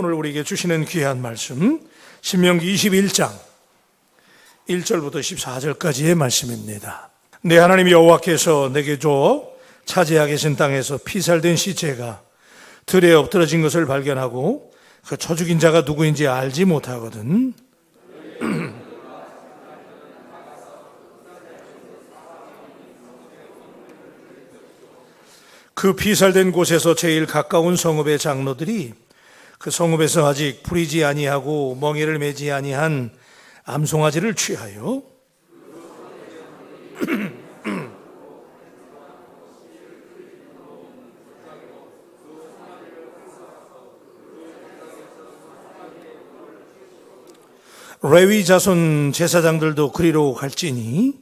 오늘 우리에게 주시는 귀한 말씀 신명기 21장 1절부터 14절까지의 말씀입니다. 내 하나님 여호와께서 내게 줘 차지하 계신 땅에서 피살된 시체가 들에 엎드러진 것을 발견하고 그 쳐 죽인 자가 누구인지 알지 못하거든. 그 피살된 곳에서 제일 가까운 성읍의 장로들이 그 성읍에서 아직 부리지 아니하고 멍에를 매지 아니한 암송아지를 취하여 레위 자손 제사장들도 그리로 갈지니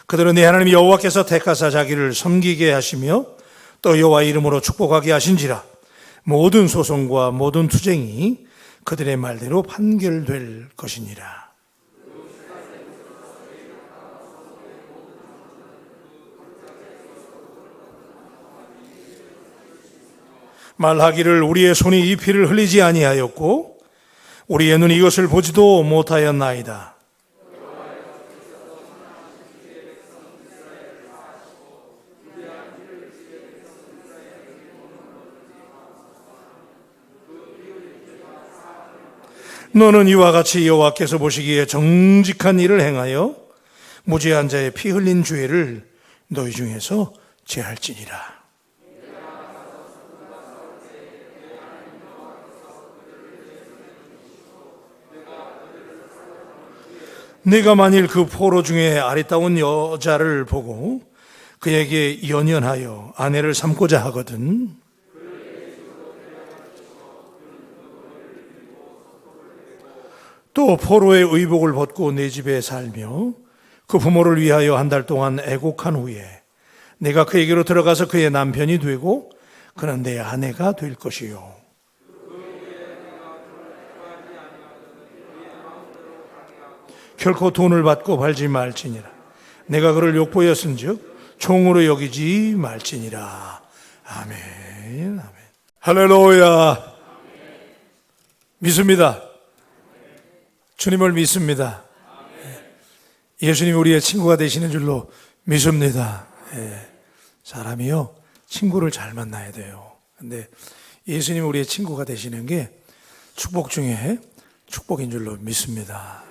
그들은 내 하나님 여호와께서 택하사 자기를 섬기게 하시며 또 여호와 이름으로 축복하게 하신지라 모든 소송과 모든 투쟁이 그들의 말대로 판결될 것이니라. 말하기를 우리의 손이 이 피를 흘리지 아니하였고 우리의 눈이 이것을 보지도 못하였나이다. 너는 이와 같이 여호와께서 보시기에 정직한 일을 행하여 무죄한 자의 피 흘린 죄를 너희 중에서 제할지니라. 네가 만일 그 포로 중에 아리따운 여자를 보고 그에게 연연하여 아내를 삼고자 하거든 또 포로의 의복을 벗고 내 집에 살며 그 부모를 위하여 한 달 동안 애곡한 후에 내가 그에게로 들어가서 그의 남편이 되고 그는 내 아내가 될 것이요 결코 돈을 받고 팔지 말지니라. 내가 그를 욕보였은즉 총으로 여기지 말지니라. 아멘. 아멘. 할렐루야. 믿습니다. 주님을 믿습니다. 예수님이 우리의 친구가 되시는 줄로 믿습니다. 사람이요 친구를 잘 만나야 돼요. 근데 예수님이 우리의 친구가 되시는 게 축복 중에 축복인 줄로 믿습니다.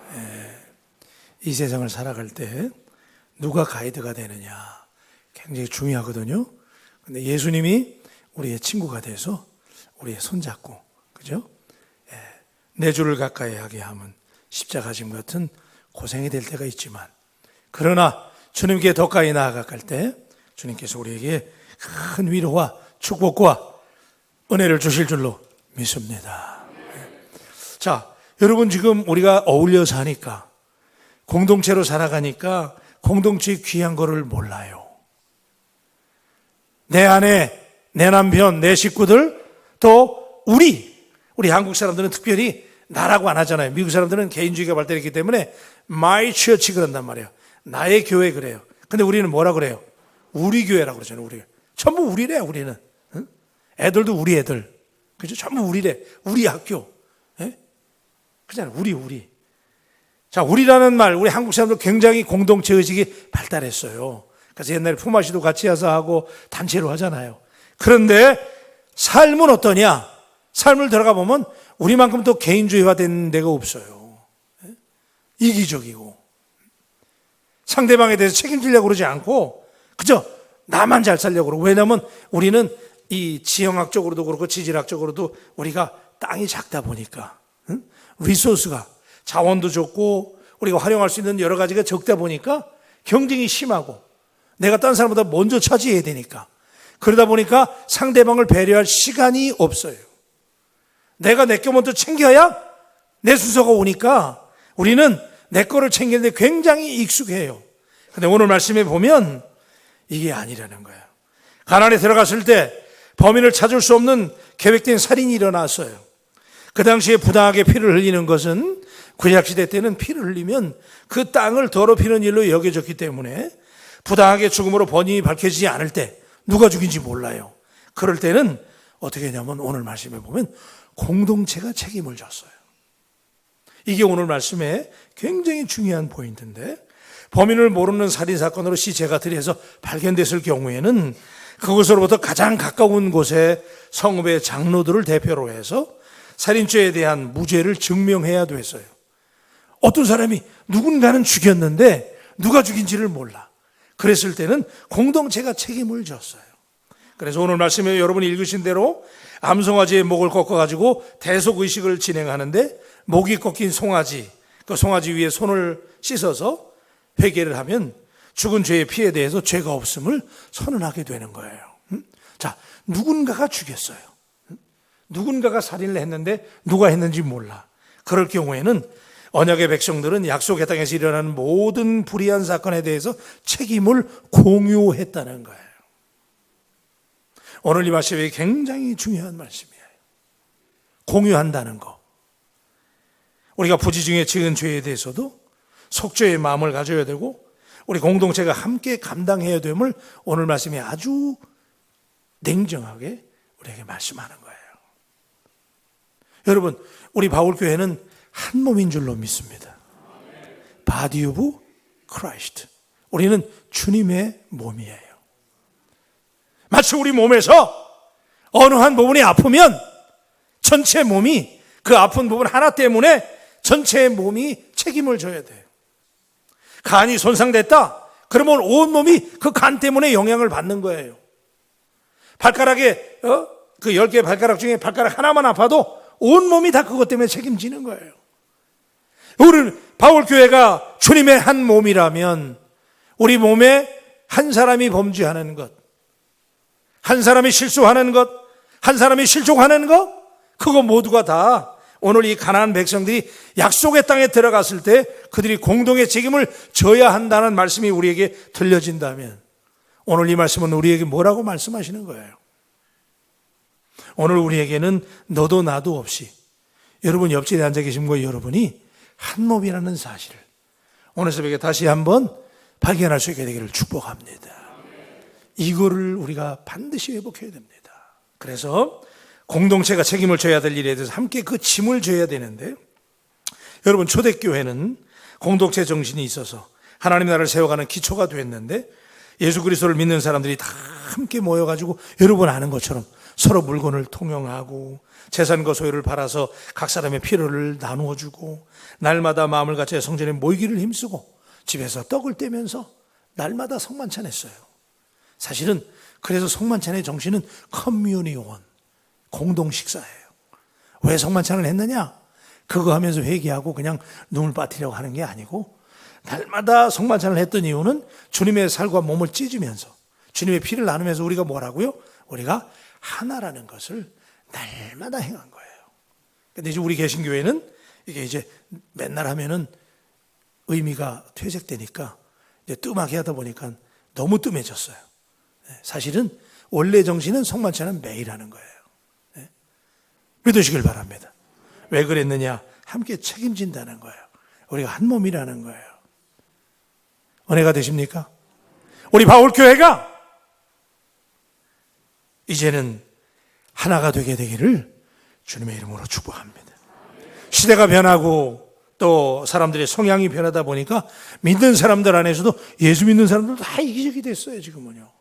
이 세상을 살아갈 때 누가 가이드가 되느냐 굉장히 중요하거든요. 근데 예수님이 우리의 친구가 돼서 우리의 손잡고 그죠? 내 주를 가까이 하게 하면 십자가 짐 같은 고생이 될 때가 있지만 그러나 주님께 더 가까이 나아갈 때 주님께서 우리에게 큰 위로와 축복과 은혜를 주실 줄로 믿습니다. 자, 여러분 지금 우리가 어울려 사니까 공동체로 살아가니까 공동체의 귀한 거를 몰라요. 내 아내, 내 남편, 내 식구들, 또 우리 한국 사람들은 특별히 나라고 안 하잖아요. 미국 사람들은 개인주의가 발달했기 때문에 my church 그런단 말이에요. 나의 교회 그래요. 근데 우리는 뭐라 그래요? 우리 교회라고 그러잖아요. 우리 전부 우리래. 우리는 응? 애들도 우리 애들, 그죠? 전부 우리래. 우리 학교, 그잖아요. 우리. 자, 우리라는 말, 우리 한국 사람들 굉장히 공동체 의식이 발달했어요. 그래서 옛날에 품앗이도 같이 해서 하고 단체로 하잖아요. 그런데 삶은 어떠냐? 삶을 들어가 보면 우리만큼 또 개인주의화된 데가 없어요. 이기적이고 상대방에 대해서 책임지려고 그러지 않고 그저 나만 잘 살려고 그러고 왜냐하면 우리는 이 지형학적으로도 그렇고 지질학적으로도 우리가 땅이 작다 보니까 리소스가 자원도 적고 우리가 활용할 수 있는 여러 가지가 적다 보니까 경쟁이 심하고 내가 다른 사람보다 먼저 차지해야 되니까 그러다 보니까 상대방을 배려할 시간이 없어요. 내가 내 거 먼저 챙겨야 내 순서가 오니까 우리는 내 거를 챙기는데 굉장히 익숙해요. 근데 오늘 말씀에 보면 이게 아니라는 거예요. 가나안에 들어갔을 때 범인을 찾을 수 없는 계획된 살인이 일어났어요. 그 당시에 부당하게 피를 흘리는 것은 구약시대 때는 피를 흘리면 그 땅을 더럽히는 일로 여겨졌기 때문에 부당하게 죽음으로 번임이 밝혀지지 않을 때 누가 죽인지 몰라요. 그럴 때는 어떻게 하냐면 오늘 말씀에 보면 공동체가 책임을 졌어요. 이게 오늘 말씀의 굉장히 중요한 포인트인데, 범인을 모르는 살인사건으로 시체가 들여서 발견됐을 경우에는 그곳으로부터 가장 가까운 곳에 성읍의 장로들을 대표로 해서 살인죄에 대한 무죄를 증명해야 됐어요. 어떤 사람이 누군가는 죽였는데 누가 죽인지를 몰라. 그랬을 때는 공동체가 책임을 졌어요. 그래서 오늘 말씀에 여러분이 읽으신 대로 암송아지의 목을 꺾어가지고 대속의식을 진행하는데, 목이 꺾인 송아지, 그 송아지 위에 손을 씻어서 회개를 하면 죽은 죄의 피에 대해서 죄가 없음을 선언하게 되는 거예요. 자, 누군가가 죽였어요. 누군가가 살인을 했는데 누가 했는지 몰라. 그럴 경우에는 언약의 백성들은 약속의 땅에서 일어나는 모든 불의한 사건에 대해서 책임을 공유했다는 거예요. 오늘 이 말씀이 굉장히 중요한 말씀이에요. 공유한다는 거. 우리가 부지 중에 지은 죄에 대해서도 속죄의 마음을 가져야 되고, 우리 공동체가 함께 감당해야 됨을 오늘 말씀이 아주 냉정하게 우리에게 말씀하는 거예요. 여러분, 우리 바울교회는 한 몸인 줄로 믿습니다. Body of Christ. 우리는 주님의 몸이에요. 마치 우리 몸에서 어느 한 부분이 아프면 전체 몸이 그 아픈 부분 하나 때문에 전체의 몸이 책임을 져야 돼요. 간이 손상됐다? 그러면 온 몸이 그 간 때문에 영향을 받는 거예요. 발가락에 그 10개 발가락 중에 발가락 하나만 아파도 온 몸이 다 그것 때문에 책임지는 거예요. 우리 바울교회가 주님의 한 몸이라면 우리 몸에 한 사람이 범죄하는 것, 한 사람이 실수하는 것, 한 사람이 실족하는 것, 그거 모두가 다 오늘 이 가나안 백성들이 약속의 땅에 들어갔을 때 그들이 공동의 책임을 져야 한다는 말씀이 우리에게 들려진다면, 오늘 이 말씀은 우리에게 뭐라고 말씀하시는 거예요? 오늘 우리에게는 너도 나도 없이 여러분 옆집에 앉아 계신 거 여러분이 한 몸이라는 사실을 오늘 새벽에 다시 한번 발견할 수 있게 되기를 축복합니다. 이거를 우리가 반드시 회복해야 됩니다. 그래서 공동체가 책임을 져야 될 일에 대해서 함께 그 짐을 져야 되는데, 여러분 초대교회는 공동체 정신이 있어서 하나님 나라를 세워가는 기초가 됐는데, 예수 그리스도를 믿는 사람들이 다 함께 모여가지고 여러분 아는 것처럼 서로 물건을 통용하고 재산과 소유를 팔아서 각 사람의 필요를 나누어주고, 날마다 마음을 같이 성전에 모이기를 힘쓰고 집에서 떡을 떼면서 날마다 성만찬했어요. 사실은 그래서 성만찬의 정신은 커뮤니온, 공동 식사예요. 왜 성만찬을 했느냐? 그거 하면서 회개하고 그냥 눈을 빠뜨리려고 하는 게 아니고, 날마다 성만찬을 했던 이유는 주님의 살과 몸을 찢으면서 주님의 피를 나누면서 우리가 뭐라고요? 우리가 하나라는 것을 날마다 행한 거예요. 근데 이제 우리 개신교회는 이게 이제 맨날 하면은 의미가 퇴색되니까 이제 뜸하게 하다 보니까 너무 뜸해졌어요. 사실은 원래 정신은 성만찬은 매일 하는 거예요. 믿으시길 바랍니다. 왜 그랬느냐? 함께 책임진다는 거예요. 우리가 한 몸이라는 거예요. 은혜가 되십니까? 우리 바울교회가 이제는 하나가 되게 되기를 주님의 이름으로 축복합니다. 시대가 변하고 또 사람들의 성향이 변하다 보니까 믿는 사람들 안에서도 예수 믿는 사람들도 다 이기적이 됐어요. 지금은요.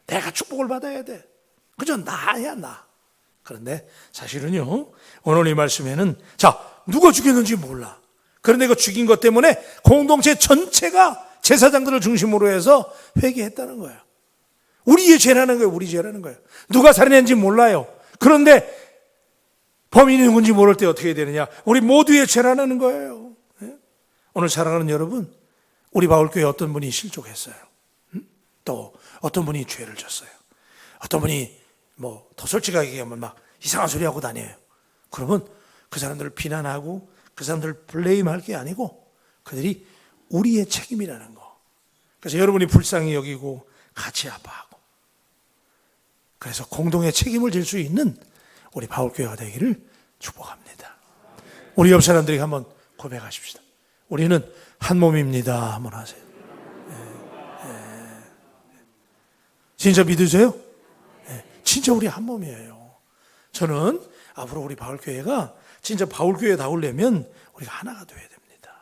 내가 축복을 받아야 돼. 그저 나야 나. 그런데 사실은요, 오늘 이 말씀에는 자, 누가 죽였는지 몰라. 그런데 그 죽인 것 때문에 공동체 전체가 제사장들을 중심으로 해서 회개했다는 거예요. 우리의 죄라는 거예요. 우리 죄라는 거예요. 누가 살인했는지 몰라요. 그런데 범인이 누군지 모를 때 어떻게 되느냐? 우리 모두의 죄라는 거예요. 오늘 사랑하는 여러분, 우리 바울교회 어떤 분이 실족했어요. 또 어떤 분이 죄를 졌어요. 어떤 분이 뭐 더 솔직하게 얘기하면 막 이상한 소리 하고 다녀요. 그러면 그 사람들을 비난하고 그 사람들을 블레임할 게 아니고 그들이 우리의 책임이라는 거. 그래서 여러분이 불쌍히 여기고 같이 아파하고, 그래서 공동의 책임을 질 수 있는 우리 바울교회가 되기를 축복합니다. 우리 옆 사람들에게 한번 고백하십시다. 우리는 한 몸입니다. 한번 하세요. 진짜 믿으세요? 진짜 우리 한 몸이에요. 저는 앞으로 우리 바울교회가 진짜 바울교회다우려면 우리가 하나가 되어야 됩니다.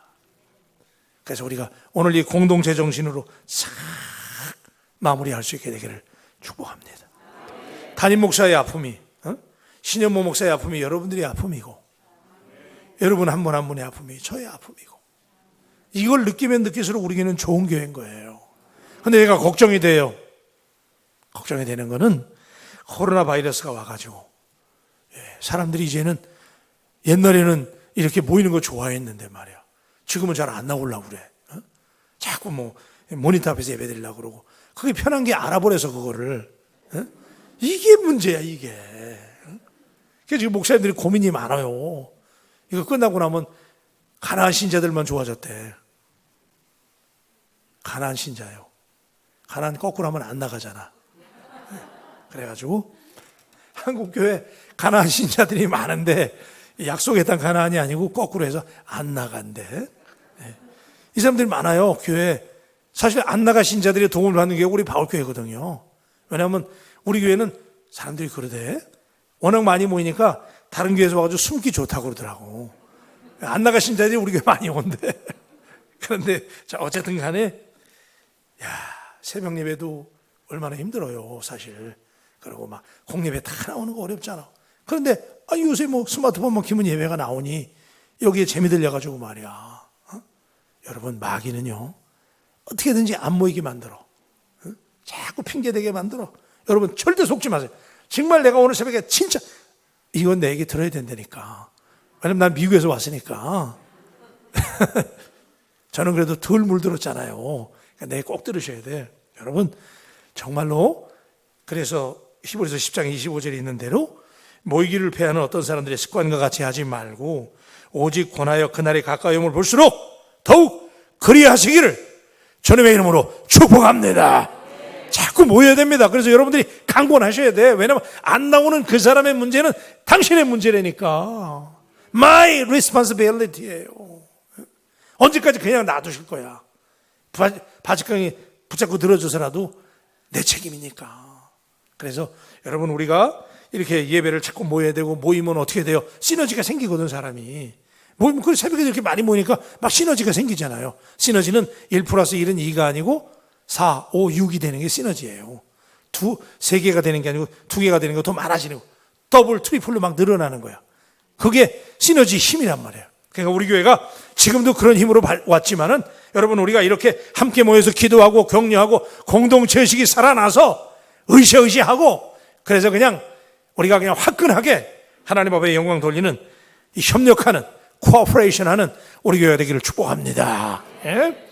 그래서 우리가 오늘 이 공동체 정신으로 싹 마무리할 수 있게 되기를 축복합니다. 담임 목사의 아픔이, 신현모 목사의 아픔이 여러분들의 아픔이고, 여러분 한 분 한 분의 아픔이 저의 아픔이고, 이걸 느끼면 느낄수록 우리 교회는 좋은 교회인 거예요. 근데 얘가 걱정이 돼요. 걱정이 되는 거는 코로나 바이러스가 와가지고 사람들이 이제는 옛날에는 이렇게 모이는 거 좋아했는데 말이야. 지금은 잘 안 나오려고 그래. 자꾸 뭐 모니터 앞에서 예배 드리려고 그러고, 그게 편한 게 알아버려서 그거를. 이게 문제야, 이게. 그래서 지금 목사님들이 고민이 많아요. 이거 끝나고 나면 가나안 신자들만 좋아졌대. 가나안 신자요. 가나안 거꾸로 하면 안 나가잖아. 그래가지고 한국교회 가나안 신자들이 많은데 약속의 땅 가나안이 아니고 거꾸로 해서 안 나간대. 이 사람들이 많아요, 교회. 사실 안 나가 신자들이 도움을 받는 게 우리 바울교회거든요. 왜냐하면 우리 교회는 사람들이 그러대. 워낙 많이 모이니까 다른 교회에서 와가지고 숨기 좋다고 그러더라고. 안 나가 신자들이 우리 교회 많이 온대. 그런데 자, 어쨌든 간에 새벽 예배도 얼마나 힘들어요, 사실. 그리고 막 공예배 다 나오는 거 어렵잖아. 그런데 요새 뭐 스마트폰만 키면 예배가 나오니 여기에 재미 들려가지고 말이야. 여러분, 마귀는요 어떻게든지 안 모이게 만들어. 자꾸 핑계대게 만들어. 여러분 절대 속지 마세요. 정말 내가 오늘 새벽에 진짜 이건 내 얘기 들어야 된다니까. 왜냐면 난 미국에서 왔으니까. 저는 그래도 덜 물들었잖아요. 그러니까 내 얘기 꼭 들으셔야 돼. 여러분 정말로, 그래서 히브리서 10장 25절에 있는 대로 모이기를 패하는 어떤 사람들의 습관과 같이 하지 말고 오직 권하여 그날이 가까이 옴을 볼수록 더욱 그리하시기를 주님의 이름으로 축복합니다. 자꾸 모여야 됩니다. 그래서 여러분들이 강권하셔야 돼. 왜냐하면 안 나오는 그 사람의 문제는 당신의 문제라니까. My responsibility예요. 언제까지 그냥 놔두실 거야. 바지깡이 붙잡고 들어줘서라도 내 책임이니까. 그래서 여러분, 우리가 이렇게 예배를 자꾸 모여야 되고, 모이면 어떻게 돼요? 시너지가 생기거든, 사람이. 모이면 그 새벽에 이렇게 많이 모이니까 막 시너지가 생기잖아요. 시너지는 1 플러스 1은 2가 아니고 4, 5, 6이 되는 게 시너지예요. 세 개가 되는 게 아니고 2개가 되는 거 더 많아지는 거. 더블, 트리플로 막 늘어나는 거야. 그게 시너지 힘이란 말이에요. 그러니까 우리 교회가 지금도 그런 힘으로 왔지만은, 여러분, 우리가 이렇게 함께 모여서 기도하고 격려하고 공동체 의식이 살아나서 으쌰으쌰하고, 그래서 그냥 우리가 그냥 화끈하게 하나님 앞에 영광 돌리는, 이 협력하는, 코퍼레이션 하는 우리 교회가 되기를 축복합니다. 예?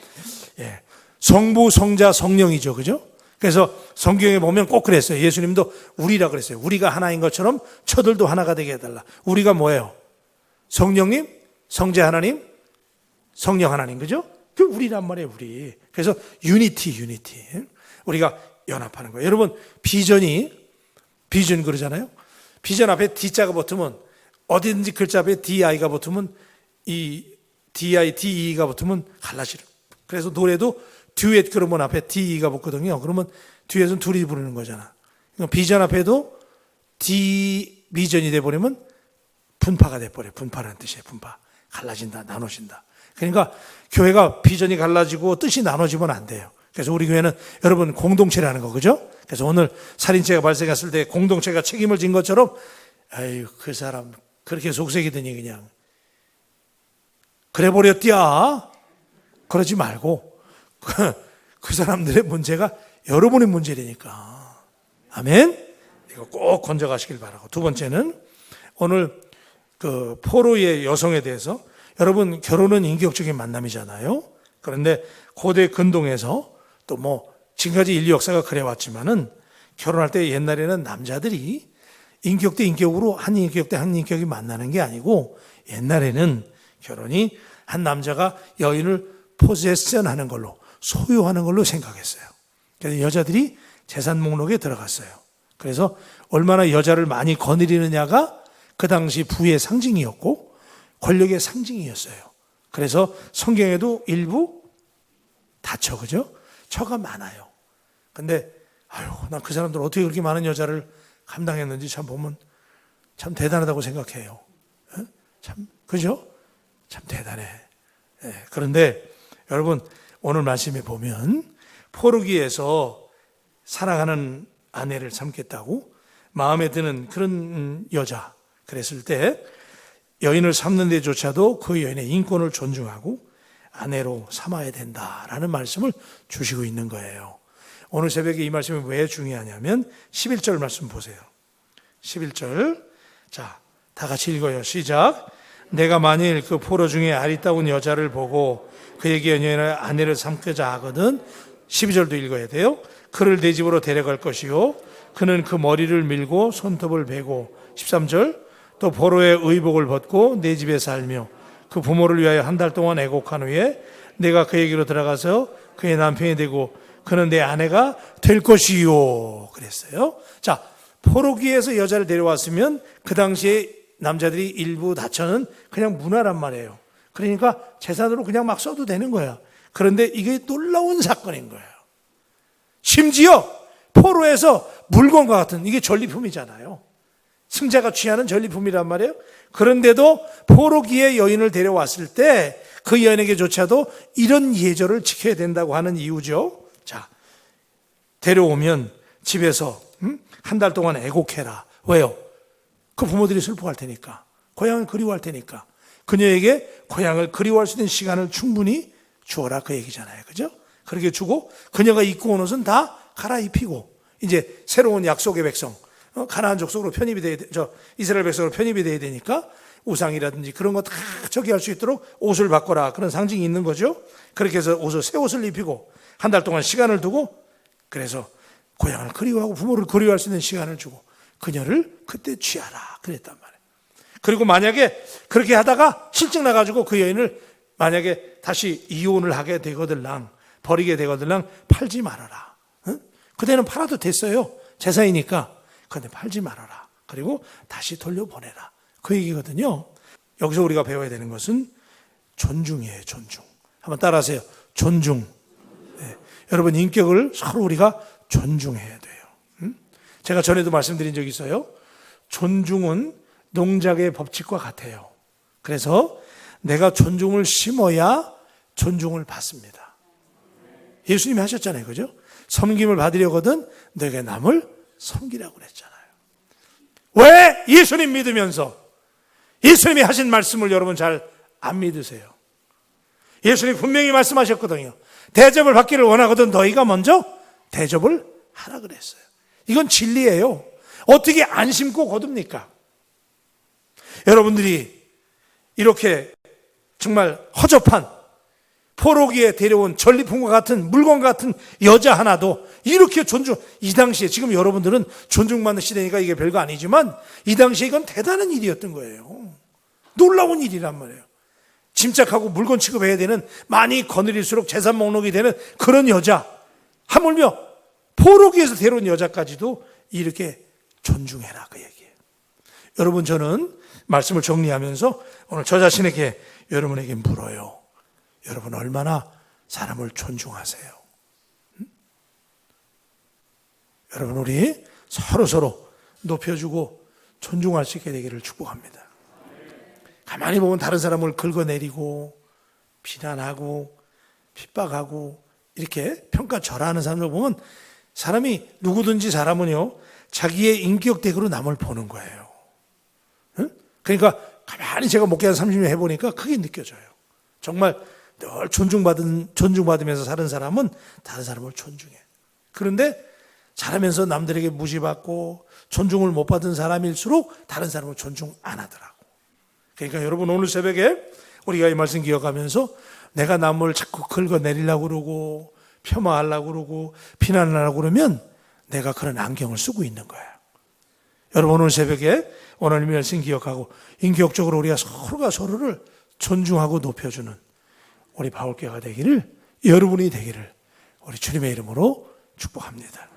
예. 성부, 성자, 성령이죠. 그죠? 그래서 성경에 보면 꼭 그랬어요. 예수님도 우리라 그랬어요. 우리가 하나인 것처럼 저들도 하나가 되게 해달라. 우리가 뭐예요? 성령님, 성자 하나님, 성령 하나님. 그죠? 그 우리란 말이에요, 우리. 그래서 유니티. 우리가 연합하는 거예요. 여러분, 비전 그러잖아요. 비전 앞에 D자가 붙으면, 어디든지 글자 앞에 DI가 붙으면, 이 DI, DE가 붙으면 갈라지는. 그래서 노래도 듀엣 그러면 앞에 DE가 붙거든요. 그러면 듀엣은 둘이 부르는 거잖아. 비전 앞에도 D 비전이 돼버리면 분파가 돼버려요. 분파라는 뜻이에요. 분파. 갈라진다, 나눠진다. 그러니까 교회가 비전이 갈라지고 뜻이 나눠지면 안 돼요. 그래서 우리 교회는 여러분 공동체라는 거, 그죠? 그래서 오늘 살인죄가 발생했을 때 공동체가 책임을 진 것처럼, 아유, 그 사람 그렇게 속색이더니 그냥 그래 버렸디야. 그러지 말고 그 사람들의 문제가 여러분의 문제라니까. 아멘. 이거 꼭 건져가시길 바라고. 두 번째는 오늘 그 포로의 여성에 대해서, 여러분 결혼은 인격적인 만남이잖아요. 그런데 고대 근동에서 또 뭐 지금까지 인류 역사가 그래왔지만은, 결혼할 때 옛날에는 남자들이 인격 대 인격으로 한 인격 대 한 인격이 만나는 게 아니고, 옛날에는 결혼이 한 남자가 여인을 포세션하는 걸로, 소유하는 걸로 생각했어요. 그래서 여자들이 재산 목록에 들어갔어요. 그래서 얼마나 여자를 많이 거느리느냐가 그 당시 부의 상징이었고 권력의 상징이었어요. 그래서 성경에도 일부 다처, 그죠? 처가 많아요. 근데 난 그 사람들 어떻게 그렇게 많은 여자를 감당했는지 참 보면 참 대단하다고 생각해요. 참, 그죠? 참 대단해. 그런데 여러분, 오늘 말씀에 보면 포르기에서 사랑하는 아내를 삼겠다고 마음에 드는 그런 여자, 그랬을 때 여인을 삼는 데조차도 그 여인의 인권을 존중하고 아내로 삼아야 된다라는 말씀을 주시고 있는 거예요. 오늘 새벽에 이 말씀이 왜 중요하냐면 11절 말씀 보세요. 11절. 자, 다 같이 읽어요. 시작. 내가 만일 그 포로 중에 아리따운 여자를 보고 그에게 여인의 아내를 삼고자 하거든. 12절도 읽어야 돼요. 그를 내 집으로 데려갈 것이요 그는 그 머리를 밀고 손톱을 베고 13절. 또 포로의 의복을 벗고 내 집에 살며 그 부모를 위하여 한 달 동안 애곡한 후에 내가 그에게로 들어가서 그의 남편이 되고 그는 내 아내가 될 것이요 그랬어요. 자, 포로기에서 여자를 데려왔으면 그 당시에 남자들이 일부 다처는 그냥 문화란 말이에요. 그러니까 재산으로 그냥 막 써도 되는 거야. 그런데 이게 놀라운 사건인 거예요. 심지어 포로에서 물건과 같은, 이게 전리품이잖아요. 승자가 취하는 전리품이란 말이에요. 그런데도 포로기의 여인을 데려왔을 때 그 여인에게조차도 이런 예절을 지켜야 된다고 하는 이유죠. 자, 데려오면 집에서 한 달 동안 애곡해라. 왜요? 그 부모들이 슬퍼할 테니까, 고향을 그리워할 테니까 그녀에게 고향을 그리워할 수 있는 시간을 충분히 주어라, 그 얘기잖아요. 그죠? 그렇게 주고 그녀가 입고 온 옷은 다 갈아입히고 이제 새로운 약속의 백성, 가나안 족속으로 편입이 돼야 돼, 이스라엘 백성으로 편입이 돼야 되니까 우상이라든지 그런 거 다 저기할 수 있도록 옷을 바꿔라, 그런 상징이 있는 거죠. 그렇게 해서 새 옷을 입히고 한 달 동안 시간을 두고, 그래서 고향을 그리워하고 부모를 그리워할 수 있는 시간을 주고 그녀를 그때 취하라 그랬단 말이에요. 그리고 만약에 그렇게 하다가 실증 나가지고 그 여인을 만약에 다시 이혼을 하게 되거들랑, 버리게 되거들랑 팔지 말아라. 그때는 팔아도 됐어요. 제사이니까. 그런데 팔지 말아라. 그리고 다시 돌려보내라. 그 얘기거든요. 여기서 우리가 배워야 되는 것은 존중이에요. 존중. 한번 따라하세요. 존중. 네. 여러분, 인격을 서로 우리가 존중해야 돼요. 제가 전에도 말씀드린 적이 있어요. 존중은 농작의 법칙과 같아요. 그래서 내가 존중을 심어야 존중을 받습니다. 예수님이 하셨잖아요. 그죠? 섬김을 받으려거든 너에게 남을 섬기라고 그랬잖아요. 왜 예수님 믿으면서 예수님이 하신 말씀을 여러분 잘 안 믿으세요? 예수님이 분명히 말씀하셨거든요. 대접을 받기를 원하거든 너희가 먼저 대접을 하라 그랬어요. 이건 진리예요. 어떻게 안 심고 거둡니까? 여러분들이 이렇게 정말 허접한 포로기에 데려온 전리품과 같은 물건 같은 여자 하나도 이렇게 이 당시에, 지금 여러분들은 존중받는 시대니까 이게 별거 아니지만 이 당시에 이건 대단한 일이었던 거예요. 놀라운 일이란 말이에요. 짐작하고 물건 취급해야 되는, 많이 거느릴수록 재산 목록이 되는 그런 여자, 하물며 포로기에서 데려온 여자까지도 이렇게 존중해라, 그 얘기예요. 여러분, 저는 말씀을 정리하면서 오늘 저 자신에게 여러분에게 물어요. 여러분 얼마나 사람을 존중하세요? 여러분, 우리 서로 높여주고 존중할 수 있게 되기를 축복합니다. 가만히 보면 다른 사람을 긁어내리고 비난하고 핍박하고 이렇게 평가절하하는 사람을 보면 사람이, 누구든지 사람은요 자기의 인격대로로 남을 보는 거예요. 그러니까 가만히 제가 목회한 30년 해보니까 그게 느껴져요. 정말 늘 존중받으면서 사는 사람은 다른 사람을 존중해. 그런데 잘하면서 남들에게 무시받고 존중을 못 받은 사람일수록 다른 사람을 존중 안 하더라고. 그러니까 여러분, 오늘 새벽에 우리가 이 말씀 기억하면서 내가 남을 자꾸 긁어내리려고 그러고 폄하하려고 그러고 비난하려고 그러면 내가 그런 안경을 쓰고 있는 거예요. 여러분, 오늘 새벽에 오늘 말씀 기억하고 인격적으로 우리가 서로가 서로를 존중하고 높여주는 우리 바울교회가 되기를, 여러분이 되기를 우리 주님의 이름으로 축복합니다.